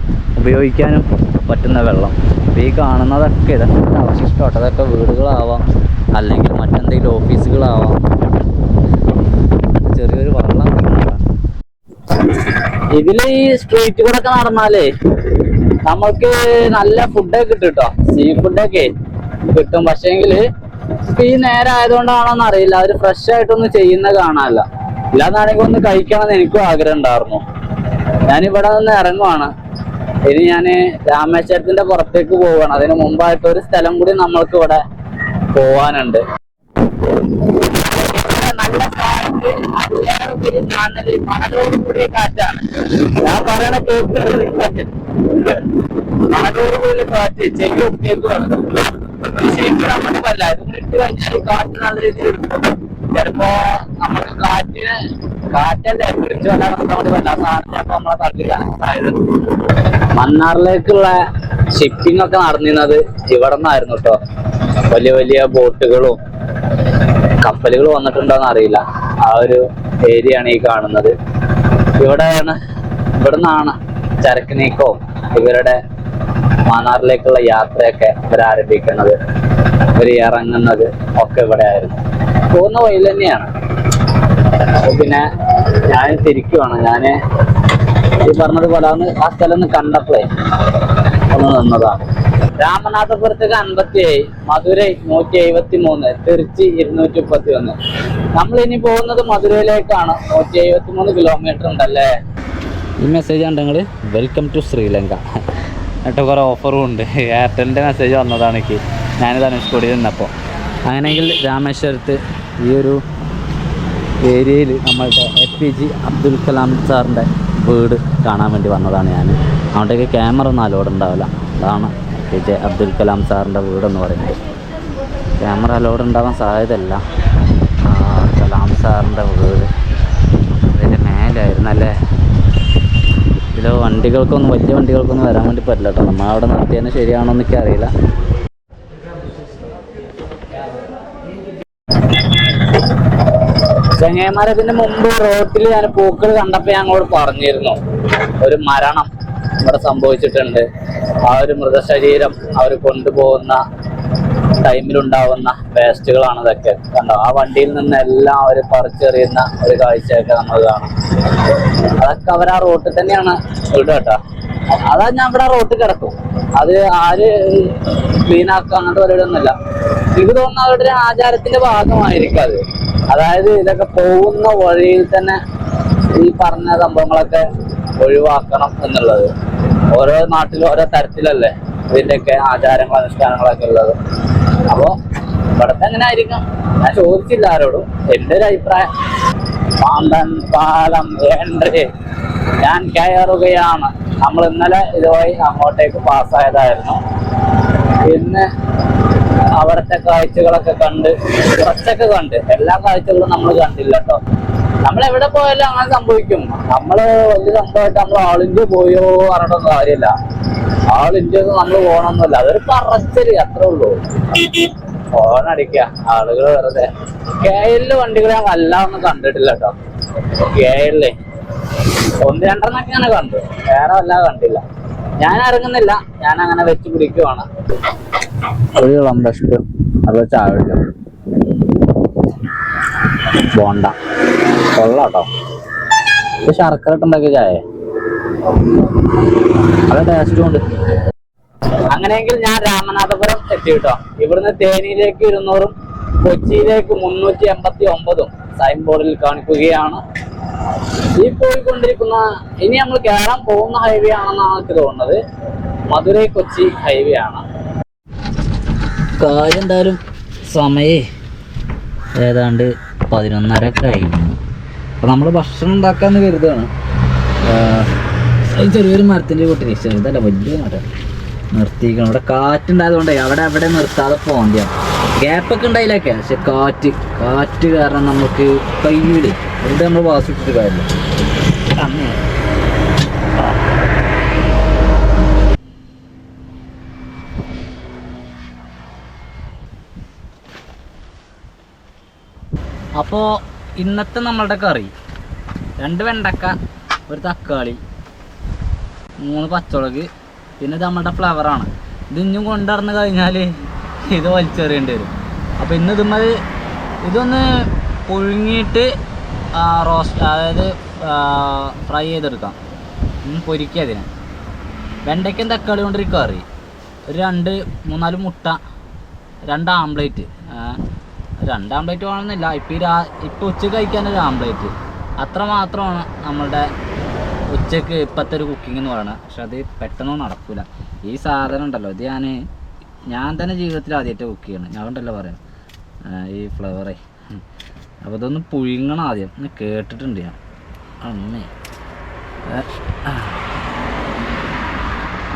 ഉപയോഗിക്കാനും പറ്റുന്ന വെള്ളം. അപ്പോൾ ഈ കാണുന്നതൊക്കെ ഇതൊക്കെ അവശിഷ്ടമായിട്ട്, അതൊക്കെ വീടുകളാവാം, അല്ലെങ്കിൽ മറ്റെന്തെങ്കിലും ഓഫീസുകളാവാം. ചെറിയൊരു വെള്ളം ഇതിൽ ഈ സ്ട്രീറ്റ് കൂടെ ഒക്കെ നടന്നാലേ നമ്മൾക്ക് നല്ല ഫുഡൊക്കെ കിട്ടും കേട്ടോ, സീ ഫുഡൊക്കെ കിട്ടും. പക്ഷേങ്കിൽ ഇപ്പൊ ഈ നേരം ആയതുകൊണ്ടാണോന്ന് അറിയില്ല, അവർ ഫ്രഷ് ആയിട്ടൊന്നും ചെയ്യുന്ന കാണാനല്ല. ഇല്ലാന്നാണെങ്കിൽ ഒന്ന് കഴിക്കണമെന്ന് എനിക്കും ആഗ്രഹം ഉണ്ടായിരുന്നു. ഞാനിവിടെ നിന്ന് ഇറങ്ങുവാണ്. ഇനി ഞാൻ രാമേശ്വരത്തിന്റെ പുറത്തേക്ക് പോവുകയാണ്. അതിന് മുമ്പായിട്ട് ഒരു സ്ഥലം കൂടി നമ്മൾക്ക് ഇവിടെ പോവാനുണ്ട്. നല്ല കാറ്റ് അതിലേറെ മണലോടുകൂടിയ കാറ്റാണ്. ഞാൻ പറയണ കേൾക്കുന്നത് മണലോടുകൂടിയ കാറ്റ് ചെവി ഒപ്പിയേക്കുവാണ്. ശരിക്കും നമുക്കല്ല ഇതൊന്നും ഇട്ട് കഴിഞ്ഞാൽ കാറ്റ് നല്ല രീതിയിൽ എടുക്കും. ചിലപ്പോ നമുക്ക് കാറ്റല്ലേ പിടിച്ചു വരാൻ നമുക്ക് വല്ല സാധനം ചിലപ്പോ നമ്മളെ തട്ടില്ല. മന്നാറിലേക്കുള്ള ഷിപ്പിംഗ് ഒക്കെ നടന്നിരുന്നത് ഇവിടെ നിന്നായിരുന്നു കേട്ടോ. വലിയ വലിയ ബോട്ടുകളും കപ്പലുകൾ വന്നിട്ടുണ്ടോന്ന് അറിയില്ല. ആ ഒരു ഏരിയ ആണ് ഈ കാണുന്നത്. ഇവിടെയാണ് നിന്നാണ് ചരക്ക് നീക്കവും ഇവരുടെ മാന്നാറിലേക്കുള്ള യാത്രയൊക്കെ ഇവരാരംഭിക്കുന്നത്. ഇവർ ഇറങ്ങുന്നത് ഒക്കെ ഇവിടെ ആയിരുന്നു. പോകുന്ന വഴിയിൽ തന്നെയാണ്. അപ്പൊ പിന്നെ ഞാൻ തിരിക്കുവാണ്. ഞാന് ഈ പറഞ്ഞതുപോലെ ആ സ്ഥലം ഒന്ന് കണ്ടപ്പോഴേ ഒന്ന് നിന്നതാണ്. രാമനാഥപുരത്തേക്ക് 57, മധുരൈ 173, തിരുച്ചി 231. നമ്മൾ ഇനി പോകുന്നത് മധുരയിലേക്കാണ്. 173 കിലോമീറ്റർ ഉണ്ടല്ലേ. ഈ മെസ്സേജ് ഉണ്ടെങ്കിൽ വെൽക്കം ടു ശ്രീലങ്ക എന്നിട്ട് കുറേ ഓഫറും ഉണ്ട്. എയർടെലിൻ്റെ മെസ്സേജ് വന്നതാണ് എനിക്ക്. ഞാനിത് ധനുഷ്കോടിയിൽ നിന്നപ്പോൾ. അങ്ങനെയെങ്കിൽ രാമേശ്വരത്ത് ഈ ഒരു ഏരിയയിൽ നമ്മളുടെ APJ അബ്ദുൽ കലാം സാറിൻ്റെ വീട് കാണാൻ വേണ്ടി വന്നതാണ് ഞാൻ. അതുകൊണ്ടേക്ക് ക്യാമറ ഒന്നും അലോഡ് ഉണ്ടാവില്ല. അതാണ് APJ അബ്ദുൽ കലാം സാറിൻ്റെ വീടെന്ന് പറയുന്നത്. ക്യാമറ അലോഡ് ഉണ്ടാവാൻ സാധ്യതയില്ല. കലാം സാറിൻ്റെ വീട് അതിൻ്റെ മേലായിരുന്നല്ലേ. ഇതിൽ വണ്ടികൾക്കൊന്നും വലിയ വണ്ടികൾക്കൊന്നും വരാൻ വേണ്ടി പറ്റില്ല കേട്ടോ. നമ്മളവിടെ നിർത്തിയതിന് ശരിയാണോ എന്നൊക്കെ അറിയില്ല. ചങ്ങായിമാരെ, ഇതിന് മുമ്പ് റോട്ടിൽ ഞാൻ പൂക്കൾ കണ്ടപ്പോൾ ഞങ്ങളോട് പറഞ്ഞിരുന്നു ഒരു മരണം ഇവിടെ സംഭവിച്ചിട്ടുണ്ട്. ആ ഒരു മൃതശരീരം അവർ കൊണ്ടുപോകുന്ന ടൈമിലുണ്ടാവുന്ന വേസ്റ്റുകളാണ് ഇതൊക്കെ. കണ്ടോ, ആ വണ്ടിയിൽ നിന്നെല്ലാം അവർ പറിച്ചെറിയുന്ന ഒരു കാഴ്ചയൊക്കെ നമ്മൾ കാണാം. അതൊക്കെ അവർ ആ റോട്ടിൽ തന്നെയാണ് ഇടുക കേട്ടോ. അതാ ഞാൻ ഇവിടെ റോട്ടിൽ കിടക്കും. അത് ആര് ക്ലീൻ ആക്കുക അങ്ങനത്തെ പരിപാടിയൊന്നുമില്ല. എനിക്ക് തോന്നുന്നു അവരുടെ ആചാരത്തിന്റെ ഭാഗമായിരിക്കും അത്. അതായത് ഇതൊക്കെ പോകുന്ന വഴിയിൽ തന്നെ ഈ പറഞ്ഞ സംഭവങ്ങളൊക്കെ ഒഴിവാക്കണം എന്നുള്ളത്. ഓരോ നാട്ടിലും ഓരോ തരത്തിലല്ലേ ഇതിൻ്റെയൊക്കെ ആചാരങ്ങളും അനുഷ്ഠാനങ്ങളൊക്കെ ഉള്ളത്. അപ്പോൾ ഇവിടുത്തെ എങ്ങനെ ആയിരിക്കും ഞാൻ ചോദിച്ചില്ല ആരോടും. എൻ്റെ ഒരു അഭിപ്രായം, പാമ്പൻ പാലം വേണ്ടേ, ഞാൻ കയറുകയാണ്. നമ്മൾ ഇന്നലെ ഇതുവഴി അങ്ങോട്ടേക്ക് പാസ്സായതായിരുന്നു. ഇന്ന് അവിടുത്തെ കാഴ്ചകളൊക്കെ കണ്ട് കുറച്ചൊക്കെ കണ്ട്, എല്ലാ കാഴ്ചകളും നമ്മൾ കണ്ടില്ല കേട്ടോ. നമ്മൾ എവിടെ പോയാലും അങ്ങനെ സംഭവിക്കും. നമ്മള് വലിയ സംഭവമായിട്ട് നമ്മൾ ആൾ ഇന്ത്യ പോയോ പറഞ്ഞിട്ടൊന്നും കാര്യമില്ല. ആൾ ഇന്ത്യക്ക് നമ്മൾ പോകണമെന്നില്ല. അതൊരു പറച്ചല്, അത്രേ ഉള്ളൂ. ഫോണടിക്കുക ആളുകൾ വെറുതെ. KL വണ്ടികൾ ഞാൻ വല്ലാതൊന്നും കണ്ടിട്ടില്ല കേട്ടോ. KL 1-2 ഞാൻ കണ്ടു, വേറെ വല്ലാതെ കണ്ടില്ല. ഞാൻ ഇറങ്ങുന്നില്ല, ഞാൻ അങ്ങനെ വെച്ച് പിടിക്കുവാണ്. ഒരു ഇളം ബെസ്റ്റ് അത് ചായ ബോണ്ട കൊള്ളാട്ടോ. ഇത് ശർക്കര ഇട്ടുണ്ടാക്കിയ ചായ, അത് ടേസ്റ്റും ഉണ്ട്. അങ്ങനെയെങ്കിൽ ഞാൻ രാമനാഥപുരം എത്തി കേട്ടോ. ഇവിടുന്ന് തേനിയിലേക്ക് 200, കൊച്ചിയിലേക്ക് 389 സൈൻ ബോർഡിൽ കാണിക്കുകയാണ്. ഈ പോയിക്കൊണ്ടിരിക്കുന്ന, ഇനി നമ്മൾ കയറാൻ പോകുന്ന ഹൈവേ ആണെന്നാണ് എനിക്ക് തോന്നുന്നത്. മധുരൈ കൊച്ചി ഹൈവേ ആണ്. കാര്യം എന്തായാലും സമയേ ഏതാണ്ട് 11:30 കഴിഞ്ഞു. അപ്പോൾ നമ്മൾ ഭക്ഷണം ഉണ്ടാക്കാമെന്ന് കരുതുകയാണ്. ചെറിയൊരു മരത്തിൻ്റെ കൂട്ടി, ചെറുതല്ല വലിയ മരം നിർത്തിക്കണം. ഇവിടെ കാറ്റുണ്ടായതുകൊണ്ടേ അവിടെ നിർത്താതെ പോകേണ്ടിയാണ്. ഗ്യാപ്പൊക്കെ ഉണ്ടായില്ലൊക്കെ, പക്ഷെ കാറ്റ് കാരണം നമുക്ക് കയ്യില് ഇവിടെ നമ്മൾ വാസ് ഇട്ടിട്ട് കാര്യമില്ല. അപ്പോൾ ഇന്നത്തെ നമ്മളുടെ കറി 2 വെണ്ടക്ക, 1 തക്കാളി, 3 പച്ചമുളക്, പിന്നെ ഇത് നമ്മളുടെ ഫ്ലവറാണ്. ഇത് ഇഞ്ഞും കൊണ്ടുനടന്ന് കഴിഞ്ഞാൽ ഇത് വലിച്ചെറിയേണ്ടി വരും. അപ്പോൾ ഇന്ന് ഇതൊന്ന് പുഴുങ്ങിയിട്ട് റോസ്റ്റ്, അതായത് ഫ്രൈ ചെയ്തെടുക്കാം, പൊരിക്കുക അതിനെ. വെണ്ടയ്ക്കും തക്കാളി കൊണ്ടൊരു കറി, ഒരു 2-3-4 മുട്ട, 2 ആംപ്ലേറ്റ്. 2 ആംപ്ലേറ്റ് വേണമെന്നില്ല, ഇപ്പോൾ ഉച്ചയ്ക്ക് കഴിക്കാൻ ഒരു ആംപ്ലേറ്റ്, അത്ര മാത്രമാണ് നമ്മളുടെ ഉച്ചയ്ക്ക് ഇപ്പോഴത്തെ ഒരു കുക്കിംഗ് എന്ന് പറയുന്നത്. പക്ഷെ അത് പെട്ടെന്നൊന്നും നടക്കില്ല. ഈ സാധനം ഉണ്ടല്ലോ, ഇത് ഞാൻ തന്നെ ജീവിതത്തിൽ ആദ്യമായിട്ട് കുക്ക് ചെയ്യണം. ഞാൻ ഉണ്ടല്ലോ പറയാം, ഈ ഫ്ലവറേ അപ്പോൾ ഇതൊന്ന് പുഴുങ്ങണം ആദ്യം. ഒന്ന് കേട്ടിട്ടുണ്ട് ഞാൻ. അമ്മേ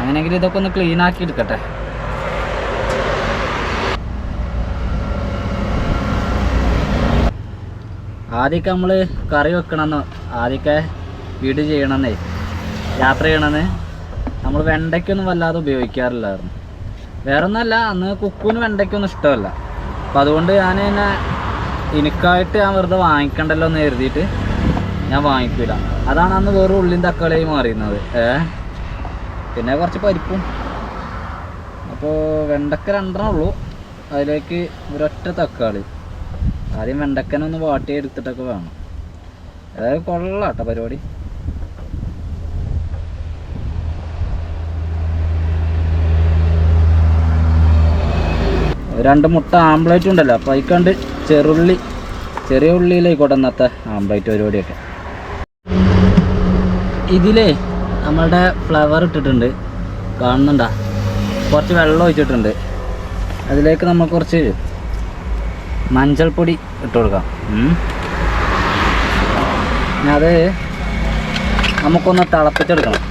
അങ്ങനെയെങ്കിൽ ഇതൊക്കെ ഒന്ന് ക്ലീൻ ആക്കി എടുക്കട്ടെ. ആദ്യമൊക്കെ നമ്മൾ കറി വെക്കണമെന്ന്, ആദ്യമൊക്കെ വീഡിയോ ചെയ്യണമെന്നേ, യാത്ര ചെയ്യണമെന്ന് നമ്മൾ വെണ്ടയ്ക്കൊന്നും വല്ലാതെ ഉപയോഗിക്കാറില്ലായിരുന്നു. വേറെ ഒന്നുമല്ല, അന്ന് കുക്കുവിന് വെണ്ടയ്ക്കൊന്നും ഇഷ്ടമല്ല. അപ്പം അതുകൊണ്ട് ഞാൻ തന്നെ എനിക്കായിട്ട് ഞാൻ വെറുതെ വാങ്ങിക്കണ്ടല്ലോ എന്ന് കരുതിയിട്ട് ഞാൻ വാങ്ങിക്കില്ല. അതാണ് അന്ന് വേറെ ഉള്ളിയും തക്കാളിയായി മാറിയുന്നത്. പിന്നെ കുറച്ച് പരിപ്പും. അപ്പോൾ വെണ്ടക്ക 2 ഉള്ളൂ, അതിലേക്ക് ഒരൊറ്റ തക്കാളി. ആദ്യം വെണ്ടക്കനൊന്ന് വാട്ടി എടുത്തിട്ടൊക്കെ വേണം. അതായത് കൊള്ളാട്ടോ പരിപാടി. രണ്ട് മുട്ട ആംപ്ലേറ്റ് ഉണ്ടല്ലോ, അപ്പോൾ അതിക്കണ്ട് ചെറിയ ഉള്ളിയിലേക്കോട്ടെ ഇന്നത്തെ ആംപ്ലേറ്റ് പരിപാടിയൊക്കെ. ഇതിലേ നമ്മളുടെ ഫ്ലവർ ഇട്ടിട്ടുണ്ട്, കാണുന്നുണ്ടാ? കുറച്ച് വെള്ളം ഒഴിച്ചിട്ടുണ്ട്. അതിലേക്ക് നമ്മൾ കുറച്ച് മഞ്ഞൾപ്പൊടി ഇട്ട് കൊടുക്കാം. അത് നമുക്കൊന്ന് തിളപ്പിച്ചെടുക്കണം.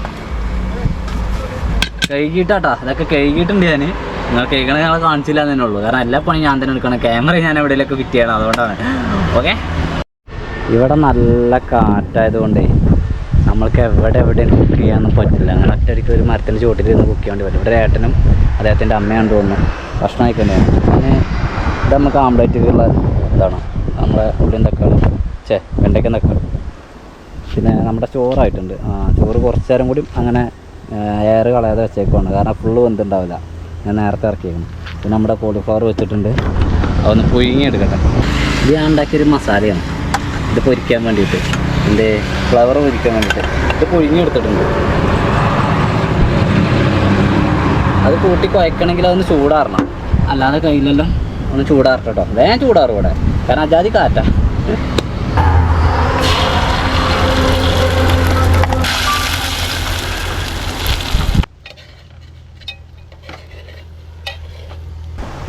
കഴുകിയിട്ടാട്ടാ, അതൊക്കെ കഴുകിയിട്ടുണ്ട് ഞാൻ. നിങ്ങൾ കഴുകണ ഞങ്ങളെ കാണിച്ചില്ല എന്നേ ഉള്ളൂ, കാരണം എല്ലാ പണി ഞാൻ തന്നെ എടുക്കണം. ക്യാമറ ഞാൻ എവിടെയെങ്കിലൊക്കെ ഫിറ്റ് ചെയ്യണം, അതുകൊണ്ടാണ്. ഓക്കെ, ഇവിടെ നല്ല കാറ്റായതുകൊണ്ടേ നമ്മൾക്ക് എവിടെയും കുക്ക് ചെയ്യാനൊന്നും പറ്റില്ല. അങ്ങനെ ഒറ്റയടിക്ക് ഒരു മരത്തിൻ്റെ ചുവട്ടിൽ ഇരുന്ന് കുക്ക് ചെയ്യാൻ വേണ്ടി പറ്റും. ഇവിടെ ഏട്ടനും അദ്ദേഹത്തിൻ്റെ അമ്മയാണ് തോന്നുന്നു ഭക്ഷണം കഴിക്കണ്ടേ. പിന്നെ ഇത് നമുക്ക് ആംപ്ലേറ്റുള്ള ഇതാണ്, നമ്മളെ ഉള്ളിയും തക്കാളി വെണ്ടയ്ക്കും തക്കാളി. പിന്നെ നമ്മുടെ ചോറായിട്ടുണ്ട്. ചോറ് കുറച്ച് നേരം കൂടി അങ്ങനെ എയർ കളയാതെ വെച്ചേക്കുവാണ്, കാരണം ഫുള്ള് വെന്തുണ്ടാവില്ല. ഞാൻ നേരത്തെ ഇറക്കിയേക്കണം. പിന്നെ നമ്മുടെ കോളിഫ്ലവർ വെച്ചിട്ടുണ്ട്, അതൊന്ന് പുഴുങ്ങിയെടുക്കട്ടെ. ഇത് ഞാൻ ഉണ്ടാക്കിയൊരു മസാലയാണ്, ഇത് പൊരിക്കാൻ വേണ്ടിയിട്ട്, എൻ്റെ ഫ്ലവർ പൊരിക്കാൻ വേണ്ടിയിട്ട്. ഇത് പുഴുങ്ങിയെടുത്തിട്ടുണ്ട്. അത് കൂട്ടി കുഴക്കണമെങ്കിൽ അതൊന്ന് ചൂടാറണം, അല്ലാതെ കയ്യിലെല്ലാം ഒന്ന് ചൂടാറട്ടെ കേട്ടോ. വേഗം ചൂടാറും ഇവിടെ, കാരണം അജാതി കാറ്റാ.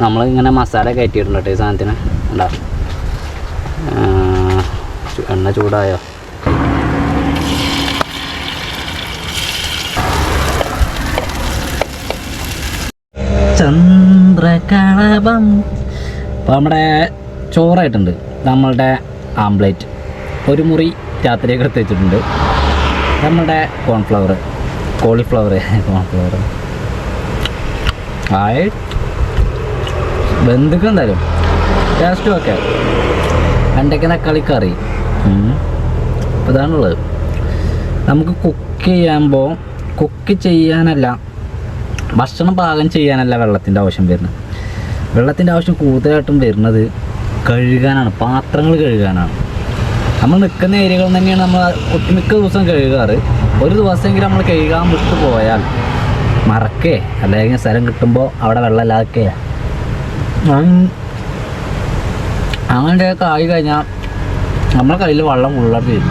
നമ്മളിങ്ങനെ മസാല കയറ്റിയിട്ടുണ്ട് കേട്ടോ ഈ സാധനത്തിന്. ഉണ്ടാ എണ്ണ ചൂടായോ? ചന്ദ്രകളഭം. അപ്പോൾ നമ്മുടെ ചോറായിട്ടുണ്ട്. നമ്മളുടെ ആംപ്ലേറ്റ് ഒരു മുറി രാത്രിയൊക്കെ എടുത്ത് വെച്ചിട്ടുണ്ട്. നമ്മളുടെ കോളിഫ്ലവർ ആയി ബന്ധുക്കൾ എന്തായാലും ടേസ്റ്റും ഒക്കെ. വെണ്ടയ്ക്ക തക്കാളി കറി. അപ്പോൾ ഇതാണുള്ളത്. നമുക്ക് കുക്ക് ചെയ്യാനല്ല, ഭക്ഷണം പാകം ചെയ്യാനല്ല വെള്ളത്തിൻ്റെ ആവശ്യം വരുന്നത്. വെള്ളത്തിൻ്റെ ആവശ്യം കൂടുതലായിട്ടും വരുന്നത് കഴുകാനാണ്, പാത്രങ്ങൾ കഴുകാനാണ്. നമ്മൾ നിൽക്കുന്ന ഏരിയകളിൽ തന്നെയാണ് നമ്മൾ ഒട്ടുമിക്ക ദിവസം കഴുകാറ്. ഒരു ദിവസമെങ്കിലും നമ്മൾ കഴുകാൻ വിട്ടു പോയാൽ മറക്കേ അല്ലെങ്കിൽ സ്ഥലം കിട്ടുമ്പോൾ അവിടെ വെള്ളമില്ലാതൊക്കെ അങ്ങനെയൊക്കെ ആയി കഴിഞ്ഞാൽ നമ്മളെ കയ്യിൽ വെള്ളം ഉള്ളത് വരും.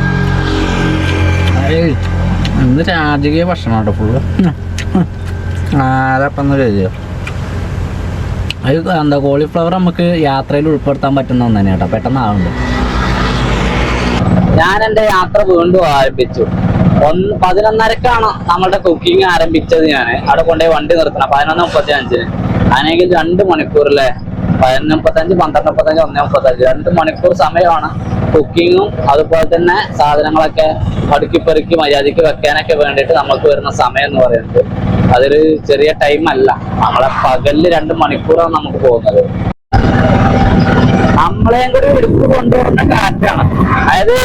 ഇന്ന് രാജകീയ ഭക്ഷണം കേട്ടോ ഫുള്ള്. അതപ്പം കഴിയോ? അത് എന്താ കോളിഫ്ലവർ നമുക്ക് യാത്രയിൽ ഉൾപ്പെടുത്താൻ പറ്റുന്ന ഒന്ന് തന്നെ കേട്ടോ, പെട്ടെന്ന് ആവുന്നുണ്ട്. ഞാൻ എൻ്റെ യാത്ര വീണ്ടും ആരംഭിച്ചു. 11:30ക്കാണ് നമ്മളുടെ കുക്കിംഗ് ആരംഭിച്ചത്. ഞാൻ അവിടെ കൊണ്ടുപോയി വണ്ടി നിർത്തണം 11:35. അതിനെങ്കിൽ 2 മണിക്കൂറല്ലേ, 11:35, 12:35, 1:35, 2 മണിക്കൂർ സമയമാണ് കുക്കിങ്ങും അതുപോലെ തന്നെ സാധനങ്ങളൊക്കെ അടുക്കിപ്പെറുക്കി മര്യാദയ്ക്ക് വെക്കാനൊക്കെ വേണ്ടിയിട്ട് നമുക്ക് വരുന്ന സമയം എന്ന് പറയുന്നത്. അതൊരു ചെറിയ ടൈം അല്ല. നമ്മളെ പകലിൽ 2 മണിക്കൂറാണ് നമുക്ക് പോകുന്നത്. നമ്മളെയും കൂടി എടുത്തു കൊണ്ടുപോകുന്ന കാറ്റാണ്. അതായത്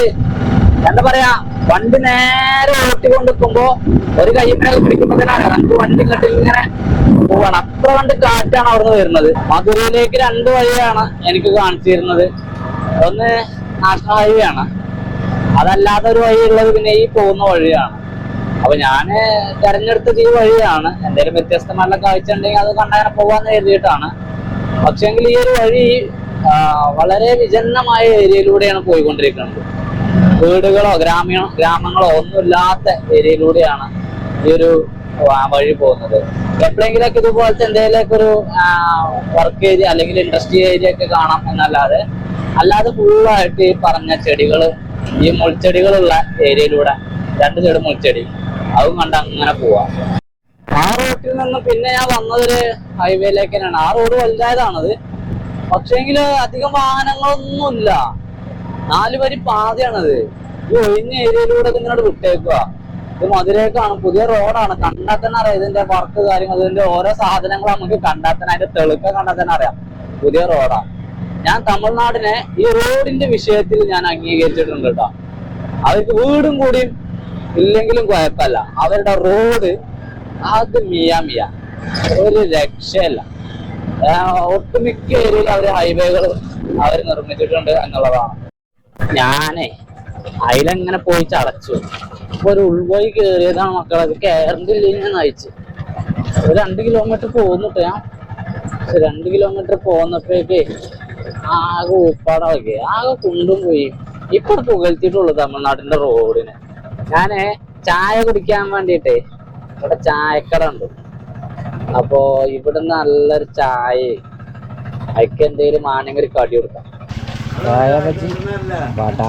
എന്താ പറയാ, വണ്ടി നേരെ ഓട്ടിക്കൊണ്ടിരിക്കുമ്പോ ഒരു കൈമേലെ പിടിക്കുമ്പോ തന്നെ നമുക്ക് വണ്ടി കെട്ടിൽ ഇങ്ങനെ പോവാണ്. അത്ര കണ്ട് കാറ്റാണ് അവിടുന്ന് വരുന്നത്. മധുരയിലേക്ക് 2 വഴിയാണ് എനിക്ക് കാണിച്ചു തരുന്നത്. ഒന്ന് നാഷണൽ ഹൈവേ ആണ്, അതല്ലാതെ ഒരു വഴി ഉള്ളത് പിന്നെ ഈ പോകുന്ന വഴിയാണ്. അപ്പൊ ഞാന് തെരഞ്ഞെടുത്തത് ഈ വഴിയാണ്. എന്തെങ്കിലും വ്യത്യസ്തമായുള്ള കാഴ്ച ഉണ്ടെങ്കിൽ അത് കണ്ടങ്ങനെ പോവാന്ന് കരുതിയിട്ടാണ്. പക്ഷെങ്കിൽ ഈ ഒരു വഴി വളരെ വിജനമായ ഏരിയയിലൂടെയാണ് പോയിക്കൊണ്ടിരിക്കുന്നത്. വീടുകളോ ഗ്രാമങ്ങളോ ഒന്നുമില്ലാത്ത ഏരിയയിലൂടെയാണ് ഈ ഒരു വഴി പോകുന്നത്. എപ്പോഴെങ്കിലൊക്കെ ഇതുപോലത്തെ എന്തെങ്കിലുമൊക്കെ ഒരു വർക്ക് ഏരിയ അല്ലെങ്കിൽ ഇൻഡസ്ട്രി ഏരിയ ഒക്കെ കാണാം എന്നല്ലാതെ അല്ലാതെ ഫുള്ളായിട്ട് ഈ പറഞ്ഞ ചെടികൾ, ഈ മുൾച്ചെടികളുള്ള ഏരിയയിലൂടെ 2 സൈഡ് മുൾച്ചെടി അതും കണ്ട് അങ്ങനെ പോവാ. ആ റോട്ടിൽ നിന്ന് പിന്നെ ഞാൻ വന്നതൊരു ഹൈവേയിലേക്ക് തന്നെയാണ്. ആ റോഡ് വലുതായതാണത്, പക്ഷേങ്കില് അധികം വാഹനങ്ങളൊന്നുമില്ല. 4 വരി പാതയാണത്. ഈ ഒഴിഞ്ഞ ഏരിയയിലൂടെ ഇങ്ങോട്ട് വിട്ടേക്കുക. ഇത് മധുരേക്കാണ്, പുതിയ റോഡാണ്. കണ്ടാൽ തന്നെ അറിയാം ഇതിന്റെ വർക്ക് കാര്യങ്ങൾ, ഇതിന്റെ ഓരോ സാധനങ്ങൾ നമുക്ക് കണ്ടാൽ തന്നെ, അതിന്റെ തെളിക്ക കണ്ടാൽ തന്നെ അറിയാം പുതിയ റോഡാണ്. ഞാൻ തമിഴ്നാടിനെ ഈ റോഡിന്റെ വിഷയത്തിൽ ഞാൻ അംഗീകരിച്ചിട്ടുണ്ട് കേട്ടോ. അവർക്ക് വീടും കൂടിയും ഇല്ലെങ്കിലും കുഴപ്പമില്ല, അവരുടെ റോഡ് അത് മിയ ഒരു രക്ഷയല്ല. ഒട്ടുമിക്ക ഏരിയയിൽ അവർ ഹൈവേകൾ അവർ നിർമ്മിച്ചിട്ടുണ്ട് എന്നുള്ളതാണ്. ഞാനേ അതിലെങ്ങനെ പോയി ചടച്ചു. ഇപ്പൊ ഒരു ഉൾവഴി കയറിയതാണ് മക്കളെ, അത് കയറില്ല ഞാൻ നയിച്ച്. ഒരു 2 കിലോമീറ്റർ പോകുന്നുട്ട് ഞാൻ. 2 കിലോമീറ്റർ പോകുന്നപ്പോഴേക്ക് ആകെ ഉപ്പാടൊക്കെ ആകെ കുണ്ടും പോയി. ഇപ്പൊ പുകഴ്ത്തിയിട്ടുള്ളൂ തമിഴ്നാടിന്റെ റോഡിന്. ഞാന് ചായ കുടിക്കാൻ വേണ്ടിട്ടേ ഇവിടെ ചായക്കട ഉണ്ട്. അപ്പോ ഇവിടെ നല്ലൊരു ചായ, അതിക്ക് എന്തെങ്കിലും ആണെങ്കിൽ ഒരു കടി കൊടുക്കാം. ചായ, ബജി, ബാട്ട,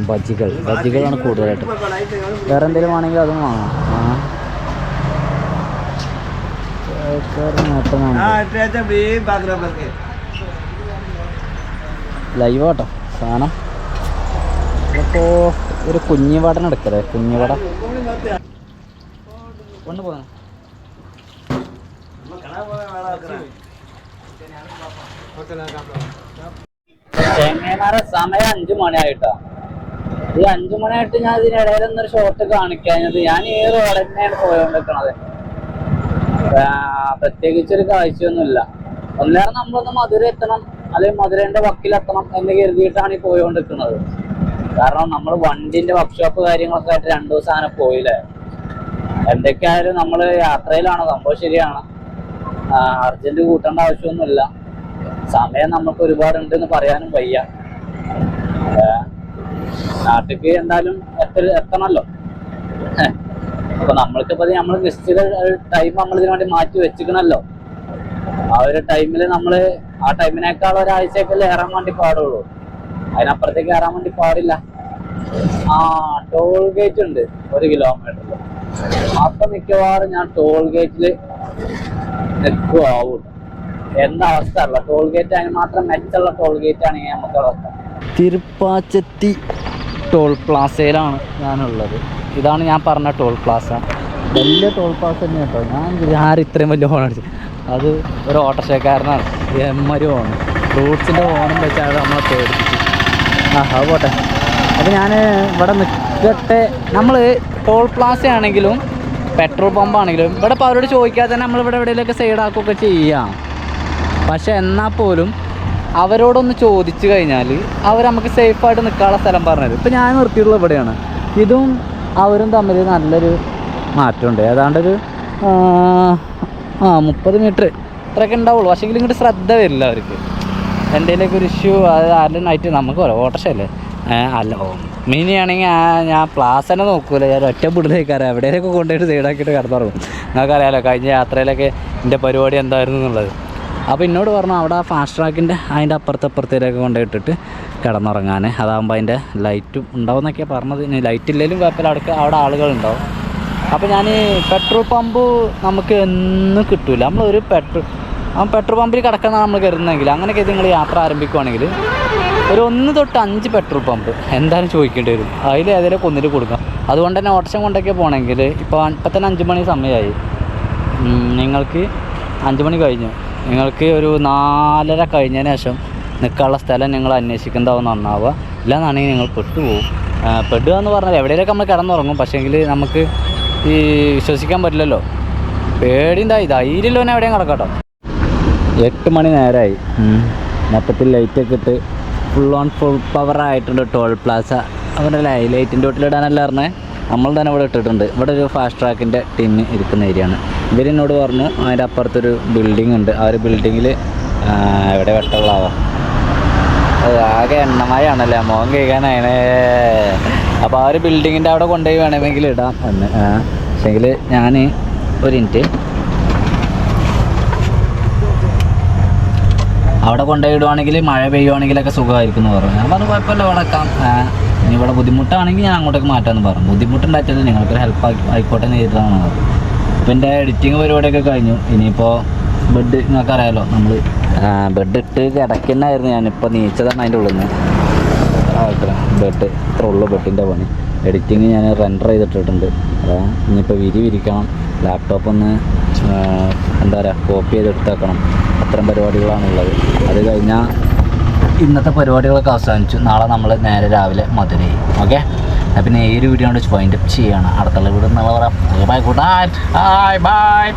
ബജികളാണ് കൂടുതലായിട്ട്. വേറെ എന്തെങ്കിലും ആണെങ്കിൽ അതും വാങ്ങാം. ലൈവ് കേട്ടോ സാധനം. ഇപ്പോ ഒരു കുഞ്ഞിവടന എടുക്കല്ലേ, കുഞ്ഞിവട കൊണ്ടുപോകാം. ചെങ്ങന്മാരെ സമയം 5 മണിയായിട്ടാ. ഈ 5 മണിയായിട്ട് ഞാൻ ഇതിനിടയിലൊന്നൊരു ഷോട്ട് കാണിക്കാഞ്ഞത്. ഞാൻ ഈ റോഡ് തന്നെയാണ് പോയോണ്ടിരിക്കണത്. പ്രത്യേകിച്ചൊരു കാഴ്ചയൊന്നുമില്ല. ഒന്നേരം നമ്മളൊന്ന് മധുര എത്തണം, അല്ലെങ്കിൽ മധുരന്റെ വക്കിലെത്തണം എന്ന് കരുതിയിട്ടാണ് ഈ പോയോണ്ടിരിക്കുന്നത്. കാരണം നമ്മൾ വണ്ടിന്റെ വർക്ക്ഷോപ്പ് കാര്യങ്ങളൊക്കെ ആയിട്ട് 2 ദിവസം അങ്ങനെ പോയില്ലേ. എന്തൊക്കെയായാലും നമ്മള് യാത്രയിലാണ്, സംഭവം ശരിയാണ്. അർജന്റ് കൂട്ടേണ്ട ആവശ്യമൊന്നുമില്ല. സമയം നമുക്ക് ഒരുപാടുണ്ടെന്ന് പറയാനും വയ്യ. നാട്ടിക്ക് എന്തായാലും എത്തണല്ലോ. അപ്പൊ നമ്മൾക്കിപ്പോ നമ്മൾ നിശ്ചിത ടൈം നമ്മൾ ഇതിനു വേണ്ടി മാറ്റി വെച്ചിക്കണല്ലോ. ആ ഒരു ടൈമിൽ നമ്മള് ആ ടൈമിനേക്കാൾ ഒരാഴ്ചയൊക്കെ ഏറാൻ വേണ്ടി പാടുള്ളൂ, അതിനപ്പുറത്തേക്ക് കയറാൻ വേണ്ടി പാടില്ല. ടോൾ ഗേറ്റ് ഉണ്ട് 1 കിലോമീറ്ററിൽ. അപ്പൊ മിക്കവാറും ഞാൻ ടോൾ ഗേറ്റില് നിൽക്കുവാവും. എന്താ അവസ്ഥ അല്ല, ടോൾ ഗേറ്റ് അതിന് മാത്രം മെച്ചുള്ള ടോൾ ഗേറ്റ് ആണെങ്കിൽ നമുക്ക് അവസ്ഥ. തിരുപ്പാച്ചത്തി ടോൾ പ്ലാസയിലാണ് ഞാനുള്ളത്. ഇതാണ് ഞാൻ പറഞ്ഞ ടോൾ പ്ലാസ. വലിയ ടോൾ പ്ലാസ തന്നെ കേട്ടോ. ഞാൻ ഇത്രയും വലിയ ഹോൺ അടിച്ചു. അത് ഒരു ഓട്ടോറിക്ഷക്കാരനാണ്, എമ്മര് ഹോണ്, ഫ്രൂട്ട്സിൻ്റെ ഹോണും വെച്ചാൽ നമ്മളെ പേടിപ്പിച്ചു. അത് പോട്ടെ. അപ്പോൾ ഞാൻ ഇവിടെ നിൽക്കട്ടെ. നമ്മൾ ടോൾ പ്ലാസ ആണെങ്കിലും പെട്രോൾ പമ്പാണെങ്കിലും ഇവിടെ ഇപ്പോൾ അവരോട് ചോദിക്കാതെ തന്നെ നമ്മളിവിടെ എവിടെയെങ്കിലുമൊക്കെ സൈഡാക്കുകയൊക്കെ ചെയ്യാം. പക്ഷെ എന്നാൽ പോലും അവരോടൊന്ന് ചോദിച്ചു കഴിഞ്ഞാൽ അവർ നമുക്ക് സേഫായിട്ട് നിൽക്കാനുള്ള സ്ഥലം പറഞ്ഞുതരും. ഇപ്പോൾ ഞാൻ നിർത്തിയിട്ടുള്ള ഇവിടെയാണ്. ഇതും അവരും തമ്മിൽ നല്ലൊരു മാറ്റമുണ്ട്. ഏതാണ്ടൊരു 30 മീറ്റർ ഇത്രയൊക്കെ ഉണ്ടാവുള്ളൂ. പക്ഷേ എങ്കിലും ഇങ്ങോട്ട് ശ്രദ്ധ വരില്ല അവർക്ക്. എന്തെങ്കിലുമൊക്കെ ഒരു ഇഷ്യൂ അത് ആരുടെ നൈറ്റ് നമുക്ക് ഓട്ടോറിക്ഷയല്ലേ. അല്ല മിനി ആണെങ്കിൽ ഞാൻ പ്ലാസ് തന്നെ നോക്കൂല, ഞാൻ ഒറ്റ പിടിലേക്കാരം എവിടെയൊക്കെ കൊണ്ടുപോയിട്ട് സൈഡാക്കിയിട്ട് കിടന്നുറങ്ങും. നിങ്ങൾക്കറിയാലോ കഴിഞ്ഞ യാത്രയിലൊക്കെ എൻ്റെ പരിപാടി എന്തായിരുന്നു എന്നുള്ളത്. അപ്പോൾ എന്നോട് പറഞ്ഞു അവിടെ ആ ഫാസ്റ്റ് ട്രാക്കിൻ്റെ അതിൻ്റെ അപ്പുറത്തേക്ക് കൊണ്ടുപോയിട്ടിട്ട് കിടന്നുറങ്ങാൻ. അതാകുമ്പോൾ അതിൻ്റെ ലൈറ്റും ഉണ്ടാവും എന്നൊക്കെയാണ് പറഞ്ഞത്. ഇനി ലൈറ്റ് ഇല്ലെങ്കിലും കുഴപ്പമില്ല, അവിടെ ആളുകളുണ്ടാവും. അപ്പോൾ ഞാൻ പെട്രോൾ പമ്പ് നമുക്ക് എന്നും കിട്ടില്ല. നമ്മളൊരു പെട്രോൾ പമ്പിൽ കിടക്കുന്നതാണ് നമ്മൾ കരുതുന്നതെങ്കിൽ, അങ്ങനെയൊക്കെ നിങ്ങൾ യാത്ര ആരംഭിക്കുവാണെങ്കിൽ ഒരു 1 തൊട്ട് 5 പെട്രോൾ പമ്പ് എന്തായാലും ചോദിക്കേണ്ടി വരും. അതിൽ ഏതെങ്കിലും ഒന്നിൽ കൊടുക്കാം. അതുകൊണ്ട് തന്നെ ഓട്ടോറിക്ഷ കൊണ്ടൊക്കെ പോകണമെങ്കിൽ ഇപ്പോൾ തന്നെ 5 മണി സമയമായി. നിങ്ങൾക്ക് 5 മണി കഴിഞ്ഞു, നിങ്ങൾക്ക് ഒരു 4:30 കഴിഞ്ഞതിന് ശേഷം നിൽക്കാനുള്ള സ്ഥലം നിങ്ങൾ അന്വേഷിക്കുന്നതാവും നന്നാവുക. ഇല്ലാന്നാണെങ്കിൽ നിങ്ങൾ പെട്ടുപോകും. പെടുക എന്ന് പറഞ്ഞാൽ എവിടെയൊക്കെ നമ്മൾ കിടന്നുറങ്ങും. പക്ഷേങ്കിൽ നമുക്ക് ഈ വിശ്വസിക്കാൻ പറ്റില്ലല്ലോ, പേടിയുണ്ടായി. ധൈര്യമില്ലോ എവിടെയും കിടക്കാട്ടോ. 8 മണി നേരമായി. മൊത്തത്തിൽ ലൈറ്റൊക്കെ ഇട്ട് ഫുൾ പവറായിട്ടുണ്ട് ടോൾ പ്ലാസ. അവരുടെ ലൈറ്റിൻ്റെ വീട്ടിലിടാനല്ല പറഞ്ഞത്, നമ്മൾ തന്നെ ഇവിടെ ഇട്ടിട്ടുണ്ട്. ഇവിടെ ഒരു ഫാസ്റ്റ് ട്രാക്കിൻ്റെ ടിന്ന് ഇരിക്കുന്ന ഏരിയയാണ്. ഇവരെന്നോട് പറഞ്ഞു അതിൻ്റെ അപ്പുറത്തൊരു ബിൽഡിംഗ് ഉണ്ട്. ആ ഒരു ബിൽഡിങ്ങിൽ എവിടെ വെട്ടമുള്ളാവാം. അത് ആകെ എണ്ണമയാണല്ലേ, മോൻ കേൾക്കാനാണ്. അപ്പോൾ ആ ഒരു ബിൽഡിങ്ങിൻ്റെ അവിടെ കൊണ്ടുപോയി വേണമെങ്കിൽ ഇടാം എന്ന്. പക്ഷേങ്കിൽ ഞാൻ ഒരു മിനിറ്റ് അവിടെ കൊണ്ടുപോയി ഇടുവാണെങ്കിൽ മഴ പെയ്യുവാണെങ്കിലൊക്കെ സുഖമായിരിക്കും എന്ന് പറഞ്ഞു. ഞാൻ പറഞ്ഞു കുഴപ്പമില്ല ഇവിടെ വെക്കാം, ഇനി ഇവിടെ ബുദ്ധിമുട്ടാണെങ്കിൽ ഞാൻ അങ്ങോട്ടേക്ക് മാറ്റാമെന്ന് പറഞ്ഞു. ബുദ്ധിമുട്ടുണ്ടായിട്ടില്ല, നിങ്ങൾക്കൊരു ഹെൽപ്പ് ആയിക്കോട്ടെ എന്ന് ചെയ്തിട്ടാണ് പറഞ്ഞു. അപ്പോൾ എൻ്റെ എഡിറ്റിങ് പരിപാടിയൊക്കെ കഴിഞ്ഞു. ഇനിയിപ്പോൾ ബെഡ് നിങ്ങൾക്ക് അറിയാമല്ലോ, നമ്മൾ ബെഡ് ഇട്ട് കിടക്കുന്നതായിരുന്നു. ഞാനിപ്പോൾ നീച്ചതാണ് അതിൻ്റെ ഉള്ളിൽ നിന്ന്. ബെഡ് ഇത്ര ഉള്ളു ബെഡിൻ്റെ പണി. എഡിറ്റിങ് ഞാൻ റെൻഡർ ചെയ്തിട്ടിട്ടുണ്ട്. ഇനിയിപ്പോൾ വിരിക്കണം, ലാപ്ടോപ്പ് ഒന്ന് എന്താ പറയുക കോപ്പി ചെയ്തെടുത്തേക്കണം. അത്തരം പരിപാടികളാണുള്ളത്. അത് കഴിഞ്ഞാൽ ഇന്നത്തെ പരിപാടികളൊക്കെ അവസാനിച്ചു. നാളെ നമ്മൾ നേരെ രാവിലെ മധുരയിൽ. ഓക്കെ, പിന്നെ ഈ ഒരു വീഡിയോ കൊണ്ട് വൈൻഡപ്പ് ചെയ്യാണ്. അടുത്തുള്ള വീഡിയോ പറയാം. Bye, good night, by.